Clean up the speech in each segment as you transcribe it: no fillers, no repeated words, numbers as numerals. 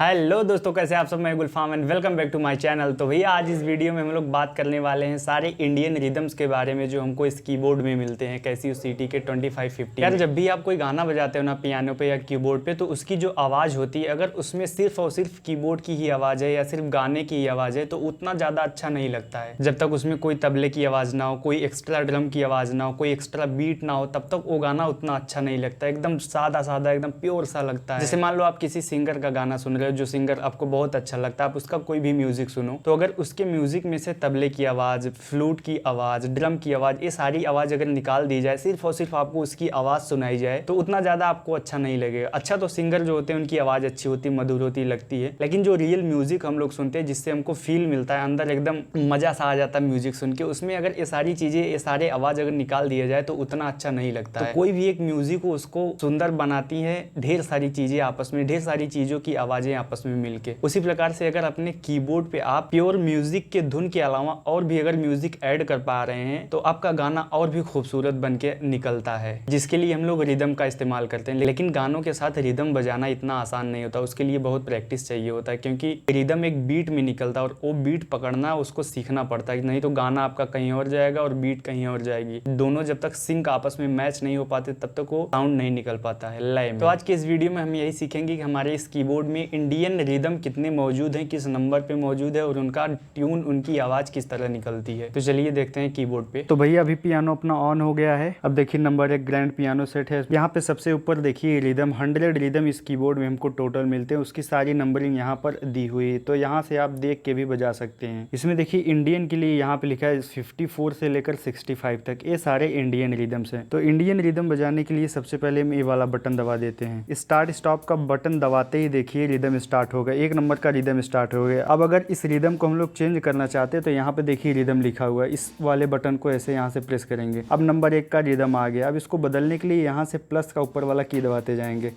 Hello दोस्तों, कैसे आप सब। मैं Gulfam and welcome back to my channel. तो भैया आज इस वीडियो में हम लोग बात करने वाले हैं सारे इंडियन रिदम्स के बारे में जो हमको इस कीबोर्ड में मिलते हैं कैसियो सीटी के 2550। यार जब भी आप कोई गाना बजाते हो ना पियानो पे या कीबोर्ड पे, तो उसकी जो आवाज़ होती है अगर उसमें सिर्फ और सिर्फ कीबोर्ड की ही आवाज़ है या सिर्फ गाने की ही आवाज़ है तो उतना ज़्यादा अच्छा नहीं लगता है। जब तक उसमें कोई तबले की आवाज़ ना हो, कोई एक्स्ट्रा ड्रम की आवाज़ ना हो, कोई एक्स्ट्रा बीट ना हो, तब तक वो गाना उतना अच्छा नहीं लगता। एकदम सादा सादा एकदम प्योर सा लगता है। जैसे मान लो आप किसी सिंगर का गाना सुन रहे हो, जो सिंगर आपको बहुत अच्छा लगता है, आप उसका कोई भी म्यूजिक सुनो, तो अगर उसके म्यूजिक में से तबले की आवाज़, फ्लूट की आवाज़, ड्रम की आवाज़, ये सारी आवाज़ अगर निकाल दी जाए, सिर्फ और सिर्फ आपको उसकी आवाज़ सुनाई जाए, तो उतना ज़्यादा आपको अच्छा नहीं लगेगा। अच्छा तो सिंगर जो होते हैं उनकी आवाज़ अच्छी होती, मधुर होती लगती है, लेकिन जो रियल म्यूजिक हम लोग सुनते हैं जिससे हमको फील मिलता है अंदर, एकदम मज़ा सा आ जाता है म्यूजिक सुन के, उसमें अगर ये सारी चीज़ें, ये सारे आवाज़ अगर निकाल दिया जाए तो उतना अच्छा नहीं लगता है। कोई भी एक म्यूजिक हो उसको सुंदर बनाती है ढेर सारी चीज़ें आपस में, ढेर सारी चीज़ों की आवाज़ें आपस में मिलके। उसी प्रकार से अगर अपने कीबोर्ड पे आप प्योर म्यूजिक के धुन के अलावा और भी अगर म्यूजिक ऐड कर पा रहे हैं तो आपका गाना और भी खूबसूरत बन के निकलता है, जिसके लिए हम लोग रिदम का इस्तेमाल करते हैं। लेकिन गानों के साथ रिदम बजाना इतना आसान नहीं होता, उसके लिए बहुत प्रैक्टिस चाहिए होता है, क्योंकि रिदम एक बीट में निकलता है और वो बीट पकड़ना उसको सीखना पड़ता है, नहीं तो गाना आपका कहीं और जाएगा और बीट कहीं और जाएगी। दोनों जब तक सिंक आपस में मैच नहीं हो पाते तब तक वो साउंड नहीं निकल पाता है लय में। तो आज के इस वीडियो में हम यही सीखेंगे कि हमारे इस कीबोर्ड में इंडियन रिदम कितने मौजूद हैं, किस नंबर पे मौजूद है और उनका ट्यून, उनकी आवाज किस तरह निकलती है। तो चलिए देखते हैं कीबोर्ड पे। तो भैया अभी पियानो अपना ऑन हो गया है। अब देखिए नंबर 1 ग्रैंड पियानो सेट है। यहाँ पे सबसे ऊपर देखिए रिदम 100 रिदम इस कीबोर्ड में हमको टोटल मिलते हैं, उसकी सारी नंबरिंग यहाँ पर दी हुई है, तो यहाँ से आप देख के भी बजा सकते हैं। इसमें देखिए इंडियन के लिए यहाँ पे लिखा है 54 से लेकर 65 तक, ये सारे इंडियन रिदम्स हैं। तो इंडियन रिदम बजाने के लिए सबसे पहले हम ये वाला बटन दबा देते हैं। स्टार्ट स्टॉप का बटन दबाते ही देखिए रिदम स्टार्ट होगा, 1 नंबर का रिदम स्टार्ट हो गया। अब अगर इस रिदम को हम लोग चेंज करना चाहते हैं तो यहाँ पे देखिए रिदम लिखा हुआ है, इस वाले बटन को ऐसे यहाँ से प्रेस करेंगे। अब नंबर 1 का रिदम आ गया। अब इसको बदलने के लिए यहाँ से प्लस का ऊपर वाला की दबाते जाएंगे।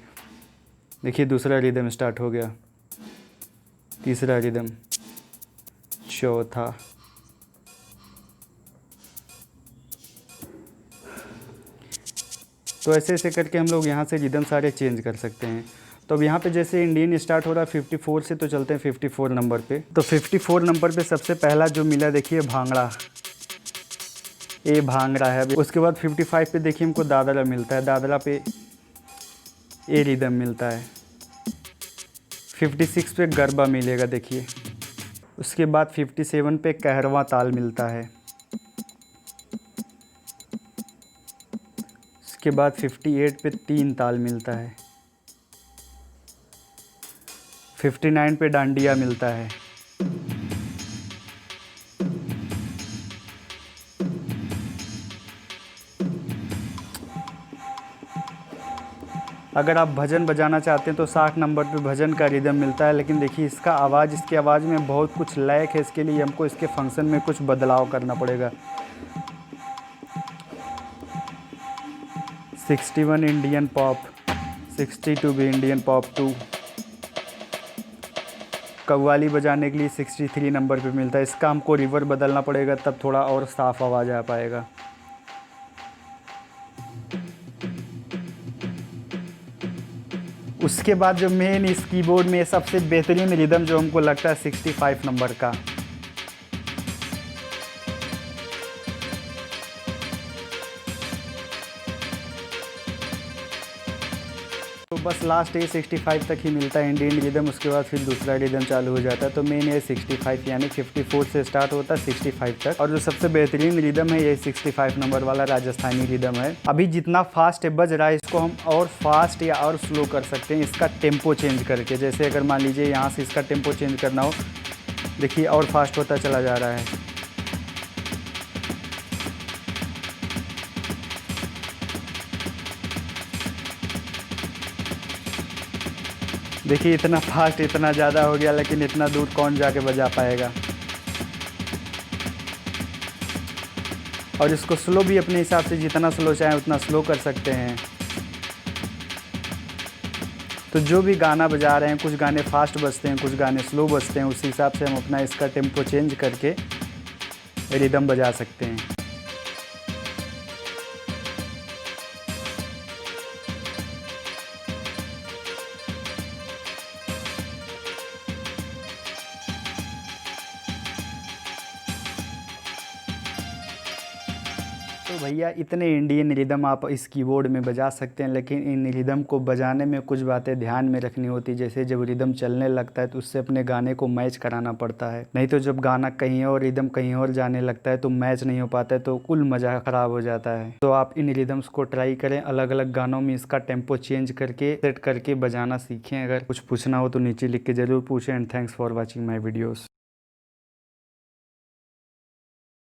देखिए दूसरा रिदम स्टार्ट हो गया, तीसरा रिदम, चौथा, तो ऐसे ऐसे करके हम लोग यहाँ से रिदम सारे चेंज कर सकते हैं। तो अब यहाँ पे जैसे इंडियन स्टार्ट हो रहा है 54 से, तो चलते हैं 54 नंबर पे। तो 54 नंबर पे सबसे पहला जो मिला देखिए भांगड़ा, ये भांगड़ा है। उसके बाद 55 पे देखिए हमको दादरा मिलता है, दादरा पे ए रिदम मिलता है। 56 पे गरबा मिलेगा देखिए। उसके बाद 57 पे कहरवा ताल मिलता है। उसके बाद 58 पे 3 ताल मिलता है। 59 पे डांडिया मिलता है। अगर आप भजन बजाना चाहते हैं तो 60 नंबर पे भजन का रिदम मिलता है, लेकिन देखिए इसका आवाज़, इसकी आवाज़ में बहुत कुछ लैक है, इसके लिए हमको इसके फंक्शन में कुछ बदलाव करना पड़ेगा। 61 इंडियन पॉप, 62 भी इंडियन पॉप 2। कव्वाली बजाने के लिए 63 नंबर पे मिलता है, इसका हमको रिवर बदलना पड़ेगा, तब थोड़ा और साफ आवाज़ आ पाएगा। उसके बाद जो मेन इस कीबोर्ड में सबसे बेहतरीन रिदम जो हमको लगता है 65 नंबर का। तो बस लास्ट ये 65 तक ही मिलता है इंडियन रिदम, उसके बाद फिर दूसरा रिदम चालू हो जाता है। तो मेन ये 65 यानी 54 से स्टार्ट होता है 65 तक, और जो सबसे बेहतरीन रिदम है ये 65 नंबर वाला राजस्थानी रिदम है। अभी जितना फास्ट बज रहा है इसको हम और फास्ट या और स्लो कर सकते हैं, इसका टेम्पो चेंज करके। जैसे अगर मान लीजिए यहाँ से इसका टेम्पो चेंज करना हो, देखिए और फास्ट होता चला जा रहा है। देखिए इतना फास्ट, इतना ज़्यादा हो गया, लेकिन इतना दूर कौन जाके बजा पाएगा। और इसको स्लो भी अपने हिसाब से जितना स्लो चाहें उतना स्लो कर सकते हैं। तो जो भी गाना बजा रहे हैं, कुछ गाने फास्ट बजते हैं, कुछ गाने स्लो बजते हैं, उसी हिसाब से हम अपना इसका टेम्पो चेंज करके रिदम बजा सकते हैं। भैया इतने इंडियन रिदम आप इस कीबोर्ड में बजा सकते हैं, लेकिन इन रिदम को बजाने में कुछ बातें ध्यान में रखनी होती, जैसे जब रिदम चलने लगता है तो उससे अपने गाने को मैच कराना पड़ता है, नहीं तो जब गाना कहीं और रिदम कहीं और जाने लगता है तो मैच नहीं हो पाता है, तो कुल मजा खराब हो जाता है। तो आप इन रिदम्स को ट्राई करें, अलग अलग गानों में इसका टेम्पो चेंज करके सेट करके बजाना सीखें। अगर कुछ पूछना हो तो नीचे लिख के जरूर पूछें। And thanks for watching my videos.